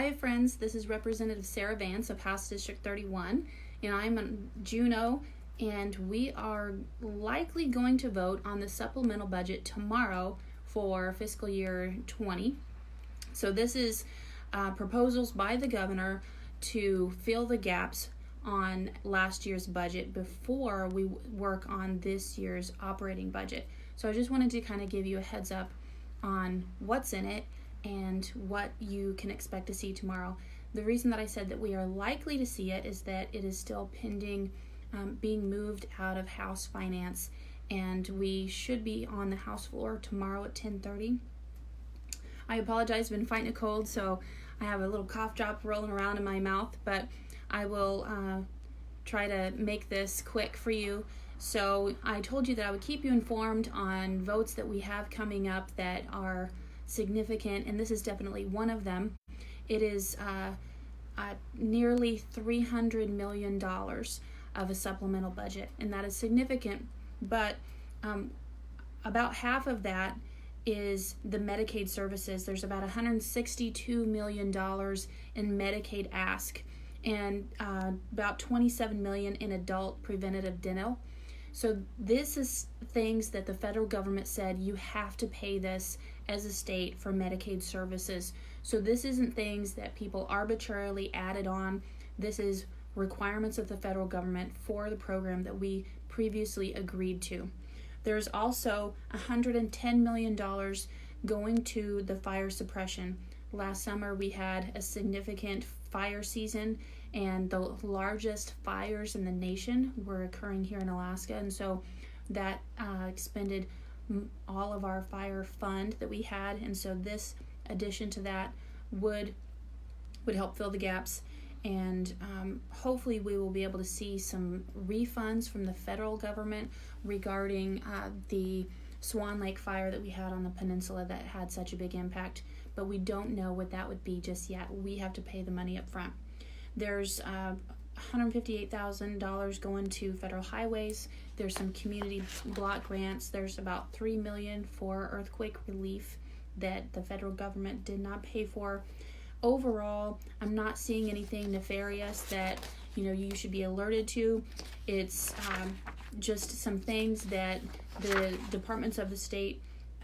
Hi friends, this is Representative Sarah Vance of House District 31, and I'm in Juneau, and we are likely going to vote on the supplemental budget tomorrow for fiscal year 20. So this is proposals by the governor to fill the gaps on last year's budget before we work on this year's operating budget. So I just wanted to kind of give you a heads up on what's in it and what you can expect to see tomorrow. The reason that I said that we are likely to see it is that it is still pending being moved out of House Finance, and we should be on the House floor tomorrow at 10:30. I apologize, I've been fighting a cold, so I have a little cough drop rolling around in my mouth, but I will try to make this quick for you. So I told you that I would keep you informed on votes that we have coming up that are significant, and this is definitely one of them. It is nearly $300 million of a supplemental budget, and that is significant, but about half of that is the Medicaid services. There's about $162 million in Medicaid ask, and about $27 million in adult preventative dental. So this is things that the federal government said you have to pay this as a state for Medicaid services. So this isn't things that people arbitrarily added on. This is requirements of the federal government for the program that we previously agreed to. There's also $110 million going to the fire suppression. Last summer we had a significant fire season, and the largest fires in the nation were occurring here in Alaska, and so that expended all of our fire fund that we had, and so this addition to that would help fill the gaps, and hopefully we will be able to see some refunds from the federal government regarding the Swan Lake fire that we had on the peninsula that had such a big impact, but we don't know what that would be just yet. We have to pay the money up front. There's $158,000 going to federal highways. There's some community block grants. There's about $3 million for earthquake relief that the federal government did not pay for. Overall, I'm not seeing anything nefarious that you should be alerted to. It's just some things that the departments of the state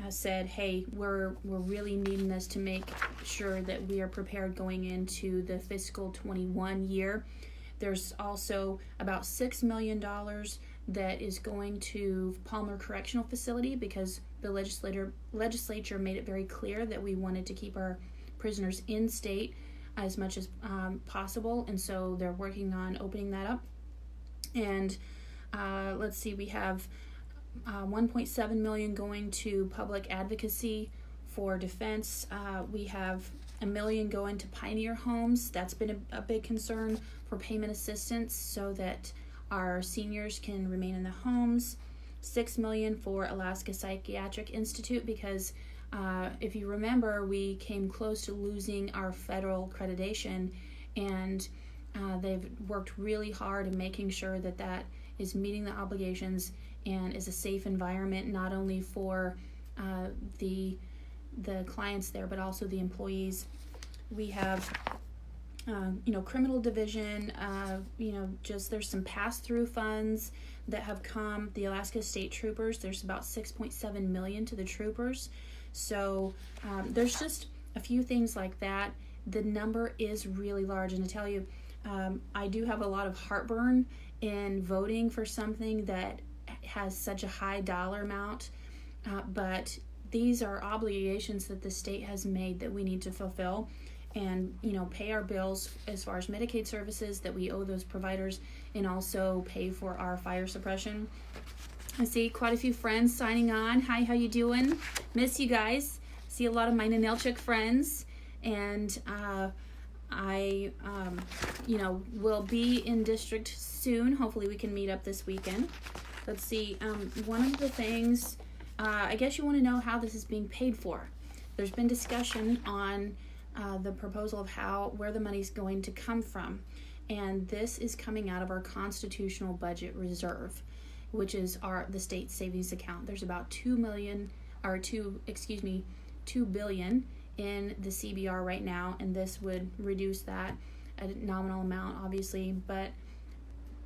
said, hey, we're really needing this to make sure that we are prepared going into the fiscal 21 year. There's also about $6 million that is going to Palmer Correctional Facility because the legislature made it very clear that we wanted to keep our prisoners in state as much as possible, and so they're working on opening that up. And let's see, we have $1.7 million going to public advocacy for defense. We have $1 million going to Pioneer Homes. That's been a big concern for payment assistance so that our seniors can remain in the homes. $6 million for Alaska Psychiatric Institute because if you remember, we came close to losing our federal accreditation, and they've worked really hard in making sure that that is meeting the obligations and is a safe environment, not only for the clients there, but also the employees. We have, criminal division, just there's some pass-through funds that have come. The Alaska State Troopers, there's about $6.7 million to the troopers. So there's just a few things like that. The number is really large, and to tell you, I do have a lot of heartburn in voting for something that has such a high dollar amount, but these are obligations that the state has made that we need to fulfill and pay our bills as far as Medicaid services that we owe those providers, and also pay for our fire suppression. I see quite a few friends signing on. Hi, how you doing? Miss you guys. See a lot of my Ninelchik friends, and I will be in district soon. Hopefully we can meet up this weekend. Let's see, one of the things, I guess you want to know how this is being paid for. There's been discussion on the proposal of where the money's going to come from, and this is coming out of our constitutional budget reserve, which is the state savings account. There's about $2 billion in the CBR right now, and this would reduce that a nominal amount, obviously, but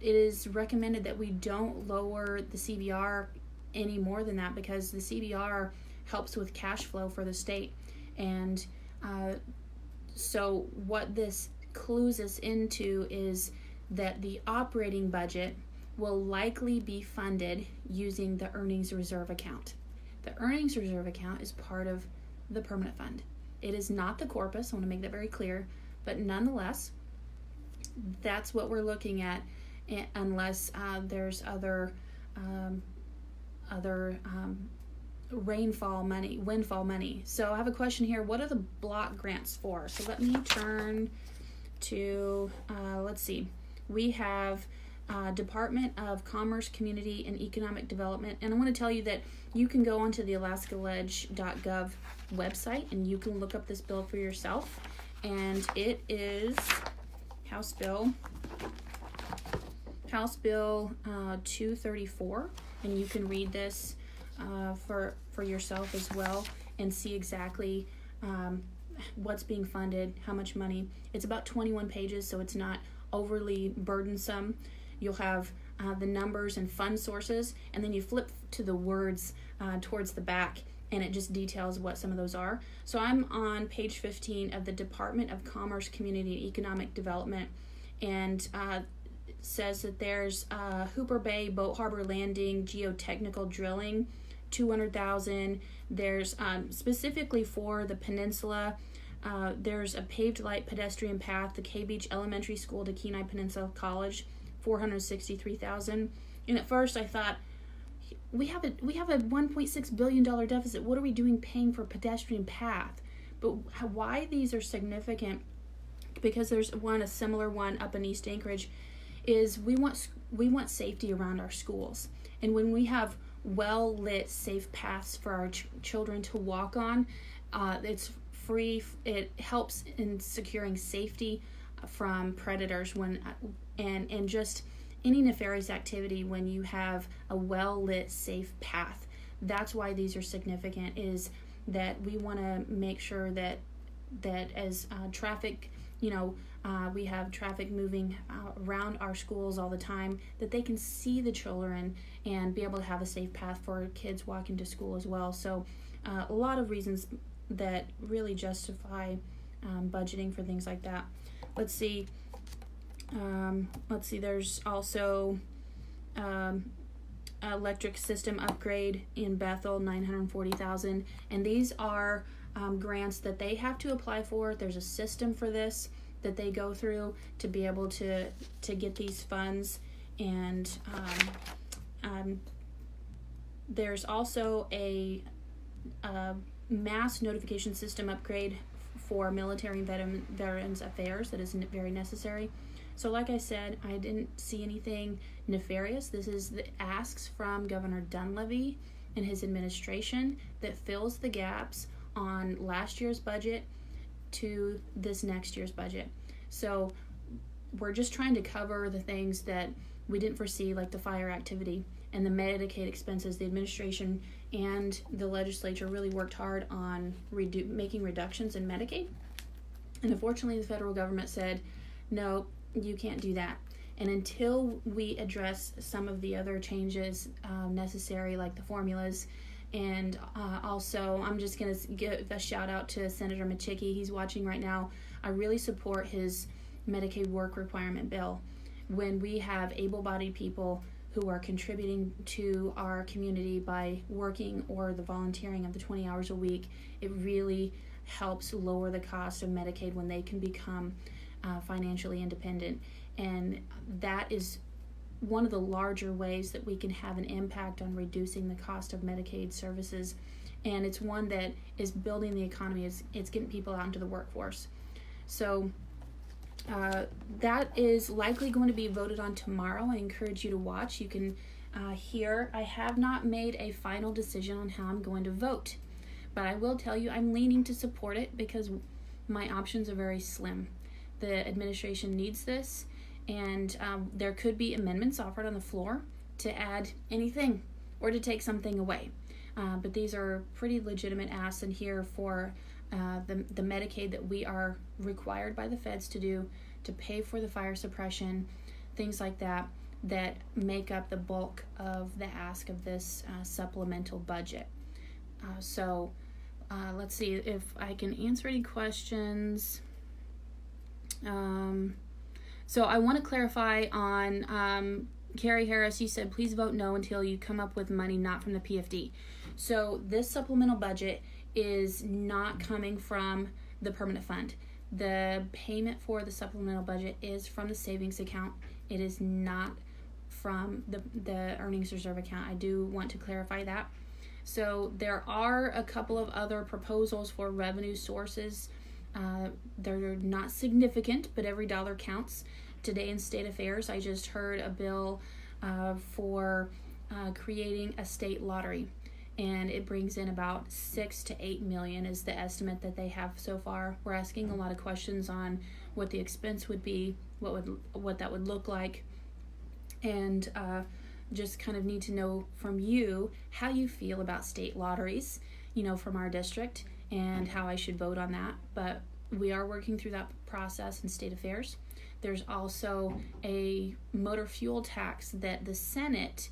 it is recommended that we don't lower the CBR any more than that, because the CBR helps with cash flow for the state. And so what this clues us into is that the operating budget will likely be funded using the earnings reserve account. The earnings reserve account is part of the permanent fund. It is not the corpus, I want to make that very clear, but nonetheless, that's what we're looking at, unless there's other windfall money. So I have a question here. What are the block grants for? So let me turn to, let's see. We have Department of Commerce, Community, and Economic Development. And I want to tell you that you can go onto the alaskaledge.gov website and you can look up this bill for yourself. And it is House Bill 234. And you can read this for yourself as well and see exactly what's being funded, how much money. It's about 21 pages, so it's not overly burdensome. You'll have the numbers and fund sources, and then you flip to the words towards the back, and it just details what some of those are. So I'm on page 15 of the Department of Commerce, Community, and Economic Development, and it says that there's Hooper Bay Boat Harbor Landing geotechnical drilling, $200,000. There's specifically for the peninsula. There's a paved light pedestrian path, the K Beach Elementary School to Kenai Peninsula College, $463,000. And at first I thought, we have a $1.6 billion deficit. What are we doing paying for a pedestrian path? But why these are significant, because there's a similar one up in East Anchorage, is we want safety around our schools. And when we have well-lit, safe paths for our children to walk on, it's free. It helps in securing safety from predators and just any nefarious activity when you have a well-lit, safe path. That's why these are significant, is that we want to make sure that as traffic, we have traffic moving around our schools all the time, that they can see the children and be able to have a safe path for kids walking to school as well. So a lot of reasons that really justify budgeting for things like that. Let's see, there's also electric system upgrade in Bethel, $940,000, and these are grants that they have to apply for. There's a system for this that they go through to be able to get these funds, and there's also a mass notification system upgrade for military and veterans affairs that is very necessary. So like I said, I didn't see anything nefarious. This is the asks from Governor Dunleavy and his administration that fills the gaps on last year's budget to this next year's budget. So we're just trying to cover the things that we didn't foresee, like the fire activity and the Medicaid expenses. The administration and the legislature really worked hard on making reductions in Medicaid. And unfortunately, the federal government said, no, you can't do that. And until we address some of the other changes necessary, like the formulas, and also I'm just going to give a shout out to Senator Michicki. He's watching right now. I really support his Medicaid work requirement bill. When we have able-bodied people who are contributing to our community by working or the volunteering of the 20 hours a week, it really helps lower the cost of Medicaid when they can become financially independent. And that is one of the larger ways that we can have an impact on reducing the cost of Medicaid services. And it's one that is building the economy. It's getting people out into the workforce. So that is likely going to be voted on tomorrow. I encourage you to watch. You can hear. I have not made a final decision on how I'm going to vote, but I will tell you I'm leaning to support it because my options are very slim. The administration needs this, and there could be amendments offered on the floor to add anything or to take something away. But these are pretty legitimate asks in here for the Medicaid that we are required by the feds to do to pay for the fire suppression, things like that, that make up the bulk of the ask of this supplemental budget. So let's see if I can answer any questions. So I want to clarify on Carrie Harris, you said please vote no until you come up with money not from the PFD. So this supplemental budget is not coming from the permanent fund. The payment for the supplemental budget is from the savings account. It is not from the earnings reserve account. I do want to clarify that. So there are a couple of other proposals for revenue sources. They're not significant, but every dollar counts. Today in State Affairs, I just heard a bill for creating a state lottery, and it brings in about 6 to 8 million is the estimate that they have so far. We're asking a lot of questions on what the expense would be, what that would look like, and just kind of need to know from you how you feel about state lotteries, from our district, and how I should vote on that. But we are working through that process in State Affairs. There's also a motor fuel tax that the Senate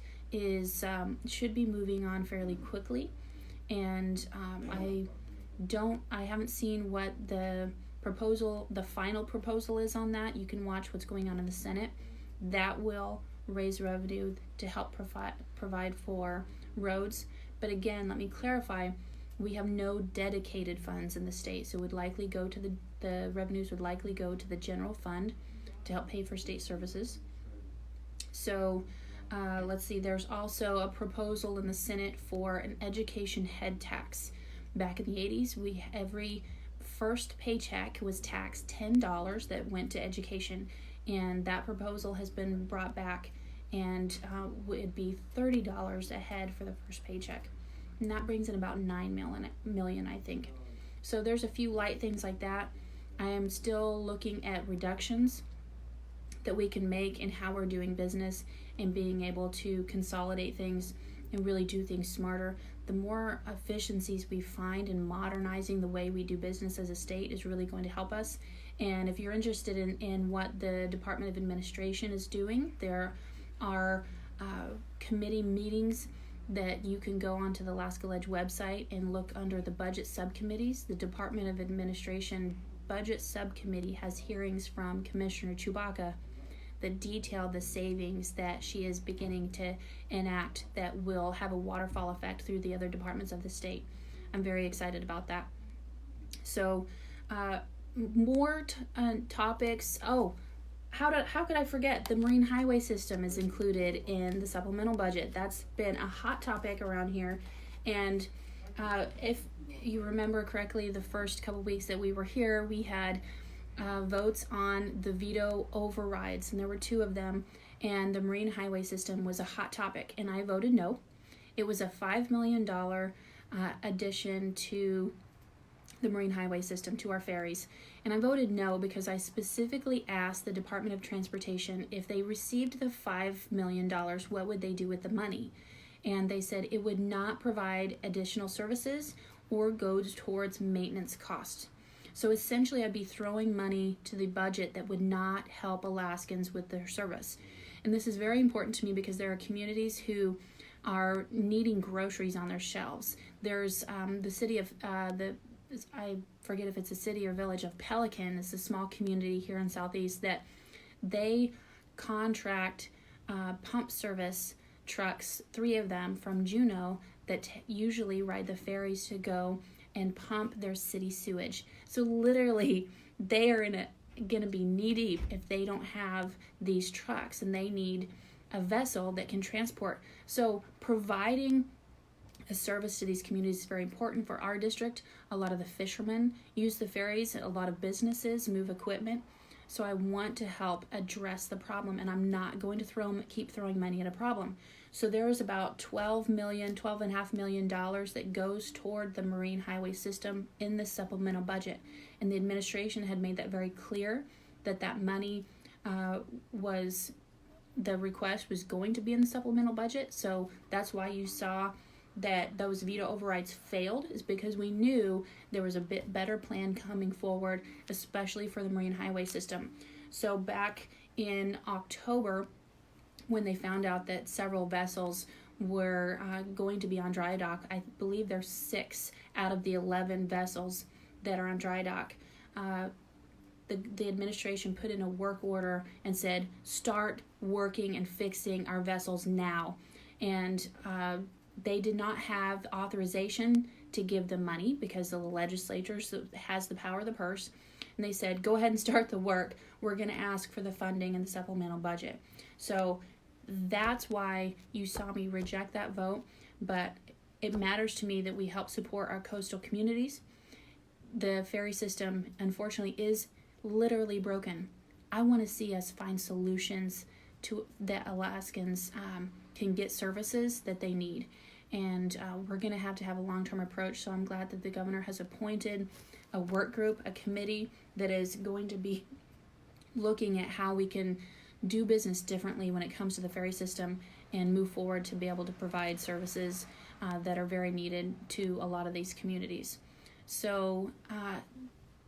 should be moving on fairly quickly, and I haven't seen what the final proposal is on that. You can watch what's going on in the Senate. That will raise revenue to help provide for roads. But again, let me clarify, we have no dedicated funds in the state, so would likely go to the revenues would likely go to the general fund to help pay for state services. So let's see, there's also a proposal in the Senate for an education head tax. Back in the 80s, every first paycheck was taxed $10 that went to education, and that proposal has been brought back, and would be $30 a head for the first paycheck. And that brings in about 9 million, I think. So there's a few light things like that. I am still looking at reductions that we can make in how we're doing business and being able to consolidate things and really do things smarter. The more efficiencies we find in modernizing the way we do business as a state is really going to help us. And if you're interested in what the Department of Administration is doing, there are committee meetings that you can go onto the Alaska Ledge website and look under the budget subcommittees. The Department of Administration Budget Subcommittee has hearings from Commissioner Chewbacca that detail the savings that she is beginning to enact that will have a waterfall effect through the other departments of the state. I'm very excited about that. So more topics. Oh, how could I forget? The marine highway system is included in the supplemental budget. That's been a hot topic around here. And if you remember correctly, the first couple weeks that we were here, we had votes on the veto overrides, and there were 2 of them, and the marine highway system was a hot topic, and I voted no. It was a $5 million addition to the marine highway system, to our ferries, and I voted no because I specifically asked the Department of Transportation if they received the $5 million, what would they do with the money? And they said it would not provide additional services or go towards maintenance costs. So essentially, I'd be throwing money to the budget that would not help Alaskans with their service. And this is very important to me because there are communities who are needing groceries on their shelves. There's the city of, I forget if it's a city or village of Pelican. It's a small community here in Southeast that they contract pump service trucks, 3 of them from Juneau, that usually ride the ferries to go and pump their city sewage. So literally, they are going to be knee deep if they don't have these trucks, and they need a vessel that can transport. So providing a service to these communities is very important for our district. A lot of the fishermen use the ferries, a lot of businesses move equipment. So I want to help address the problem, and I'm not going to keep throwing money at a problem. So there is about $12.5 million that goes toward the marine highway system in the supplemental budget. And the administration had made that very clear that money the request was going to be in the supplemental budget. So that's why you saw that those veto overrides failed is because we knew there was a bit better plan coming forward, especially for the marine highway system. So back in October, when they found out that several vessels were going to be on dry dock, I believe there's 6 out of the 11 vessels that are on dry dock. The administration put in a work order and said, start working and fixing our vessels now. And they did not have authorization to give them money because the legislature has the power of the purse. And they said, go ahead and start the work. We're going to ask for the funding in the supplemental budget. So that's why you saw me reject that vote. But it matters to me that we help support our coastal communities. The ferry system, unfortunately, is literally broken. I want to see us find solutions to that Alaskans can get services that they need. And we're going to have a long-term approach. So I'm glad that the governor has appointed a work group, a committee that is going to be looking at how we can do business differently when it comes to the ferry system and move forward to be able to provide services that are very needed to a lot of these communities. So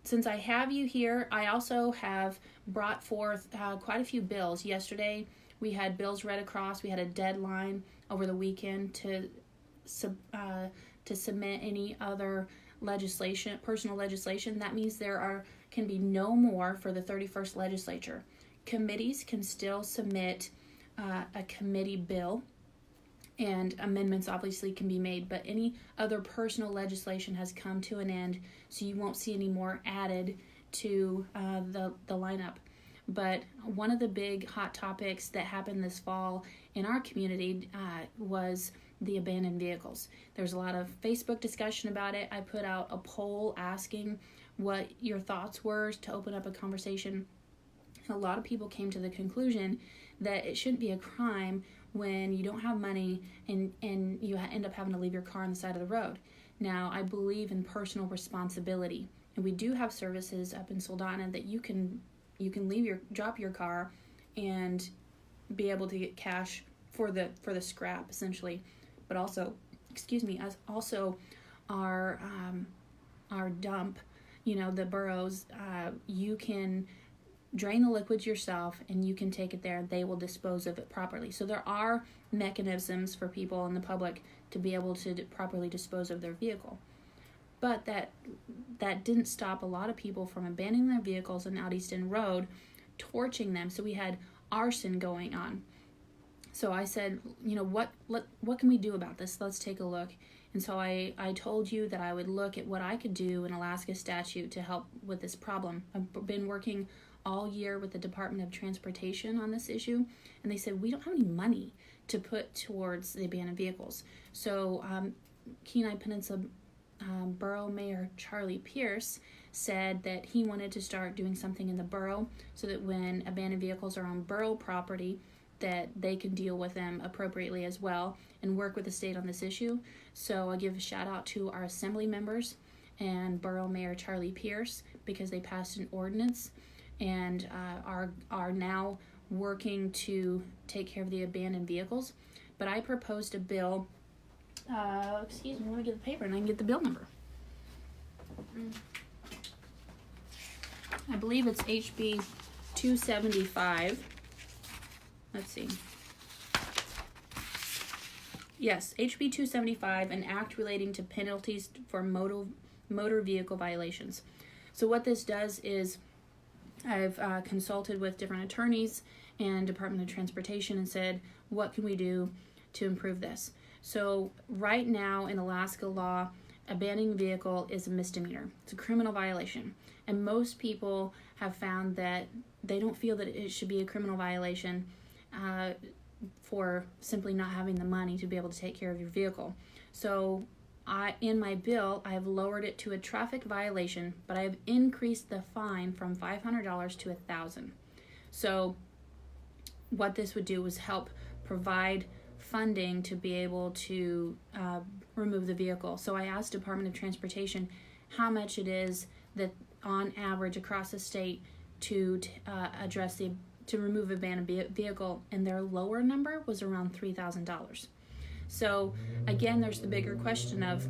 since I have you here, I also have brought forth quite a few bills. Yesterday, we had bills read across. We had a deadline over the weekend to submit any other legislation, personal legislation. That means there can be no more for the 31st legislature. Committees can still submit a committee bill, and amendments obviously can be made, but any other personal legislation has come to an end, so you won't see any more added to the lineup. But one of the big hot topics that happened this fall in our community was the abandoned vehicles. There's a lot of Facebook discussion about it. I put out a poll asking what your thoughts were to open up a conversation. A lot of people came to the conclusion that it shouldn't be a crime when you don't have money and you end up having to leave your car on the side of the road. Now, I believe in personal responsibility, and we do have services up in Soldotna that you can drop your car and be able to get cash for the scrap essentially, but also, also our dump, the boroughs, you can drain the liquids yourself and you can take it there. They will dispose of it properly. So there are mechanisms for people in the public to be able to properly dispose of their vehicle. But that didn't stop a lot of people from abandoning their vehicles on Out East End Road, torching them. So we had arson going on. So I said, what can we do about this? Let's take a look. And so I told you that I would look at what I could do in Alaska statute to help with this problem. I've been working all year with the Department of Transportation on this issue, and they said we don't have any money to put towards the abandoned vehicles. So Kenai Peninsula Borough Mayor Charlie Pierce said that he wanted to start doing something in the borough so that when abandoned vehicles are on borough property, that they can deal with them appropriately as well and work with the state on this issue. So I give a shout out to our assembly members and Borough Mayor Charlie Pierce because they passed an ordinance and are now working to take care of the abandoned vehicles. But I proposed a bill, let me get the paper and I can get the bill number. I believe it's HB 275. Let's see. Yes, HB 275, an act relating to penalties for motor vehicle violations. So what this does is I've consulted with different attorneys and Department of Transportation and said, what can we do to improve this? So right now in Alaska law, abandoning a vehicle is a misdemeanor. It's a criminal violation. And most people have found that they don't feel that it should be a criminal violation for simply not having the money to be able to take care of your vehicle. So in my bill, I have lowered it to a traffic violation, but I have increased the fine from $500 to $1,000. So what this would do is help provide funding to be able to remove the vehicle. So I asked Department of Transportation how much it is that on average across the state to remove abandoned vehicle, and their lower number was around $3,000. So again, there's the bigger question of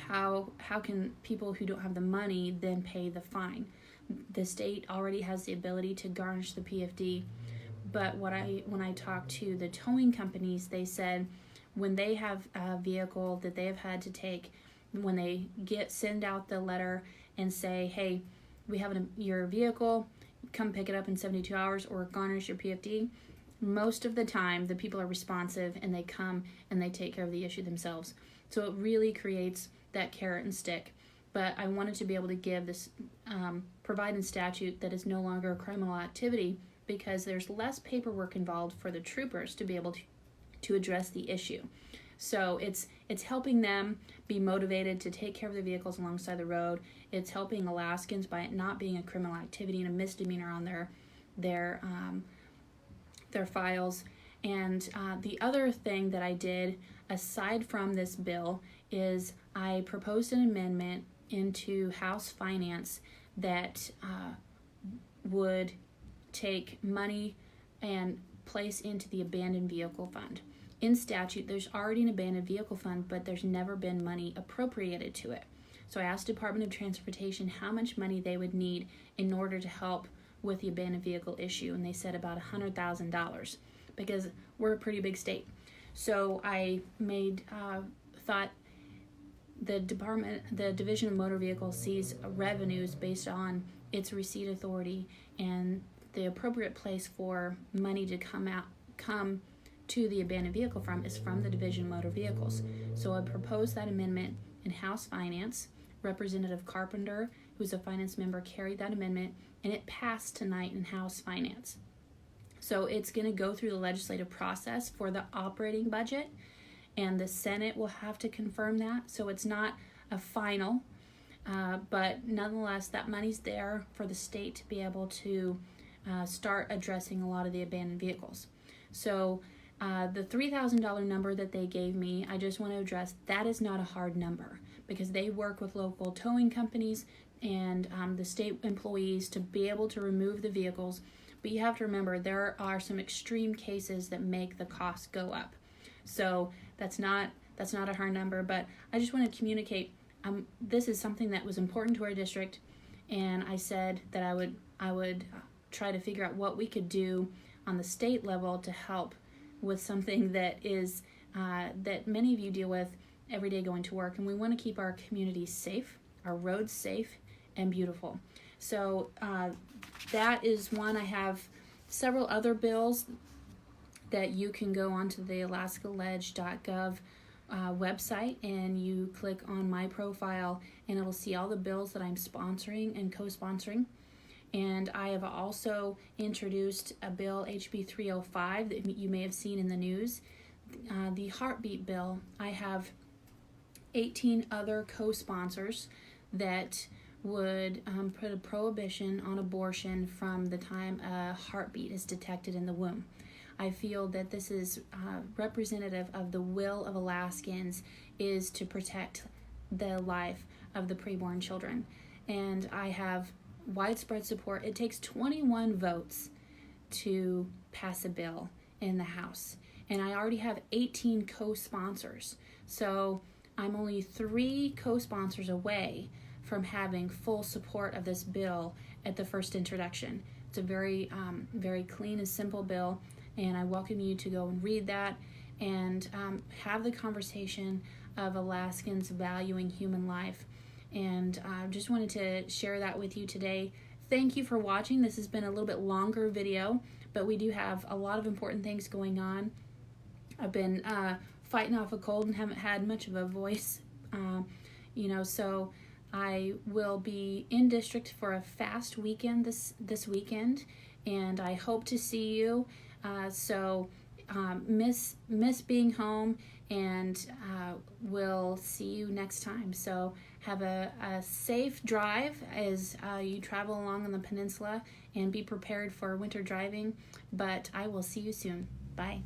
how can people who don't have the money then pay the fine? The state already has the ability to garnish the PFD, but when I talked to the towing companies, they said when they have a vehicle that they have had to take, when they send out the letter and say, hey, we have your vehicle, come pick it up in 72 hours or garnish your PFD, most of the time the people are responsive and they come and they take care of the issue themselves. So it really creates that carrot and stick. But I wanted to be able to give this, provide in statute that is no longer a criminal activity, because there's less paperwork involved for the troopers to be able to address the issue. So it's helping them be motivated to take care of the vehicles alongside the road. It's helping Alaskans by it not being a criminal activity and a misdemeanor on their files. And the other thing that I did, aside from this bill, is I proposed an amendment into House Finance that would take money and place into the abandoned vehicle fund. In statute, there's already an abandoned vehicle fund, but there's never been money appropriated to it. So I asked Department of Transportation how much money they would need in order to help with the abandoned vehicle issue, and they said about $100,000, because we're a pretty big state. So I thought the Division of Motor Vehicles sees revenues based on its receipt authority, and the appropriate place for money to come to the abandoned vehicle from is from the Division of Motor Vehicles. So I proposed that amendment in House Finance. Representative Carpenter, who's a finance member, carried that amendment, and it passed tonight in House Finance. So it's going to go through the legislative process for the operating budget, and the Senate will have to confirm that. So it's not a final, but nonetheless, that money's there for the state to be able to start addressing a lot of the abandoned vehicles. So the $3,000 number that they gave me, I just want to address, that is not a hard number, because they work with local towing companies and the state employees to be able to remove the vehicles. But you have to remember, there are some extreme cases that make the cost go up. So that's not a hard number, but I just want to communicate, this is something that was important to our district, and I said that I would try to figure out what we could do on the state level to help with something that is that many of you deal with every day going to work, and we want to keep our communities safe, our roads safe and beautiful. So that is one. I have several other bills that you can go onto the alaskaledge.gov website, and you click on my profile, and it will see all the bills that I'm sponsoring and co-sponsoring. And I have also introduced a bill, HB 305, that you may have seen in the news, the heartbeat bill. I have 18 other co-sponsors that would put a prohibition on abortion from the time a heartbeat is detected in the womb. I feel that this is representative of the will of Alaskans, is to protect the life of the preborn children. And I have widespread support. It takes 21 votes to pass a bill in the House, and I already have 18 co-sponsors. So I'm only 3 co-sponsors away from having full support of this bill at the first introduction. It's a very, very clean and simple bill, and I welcome you to go and read that and have the conversation of Alaskans valuing human life. And I just wanted to share that with you today. Thank you for watching. This has been a little bit longer video, but we do have a lot of important things going on. I've been fighting off a cold and haven't had much of a voice, so I will be in district for a fast weekend this weekend, and I hope to see you. Miss being home, and we'll see you next time. So have a safe drive as you travel along on the peninsula, and be prepared for winter driving, but I will see you soon. Bye.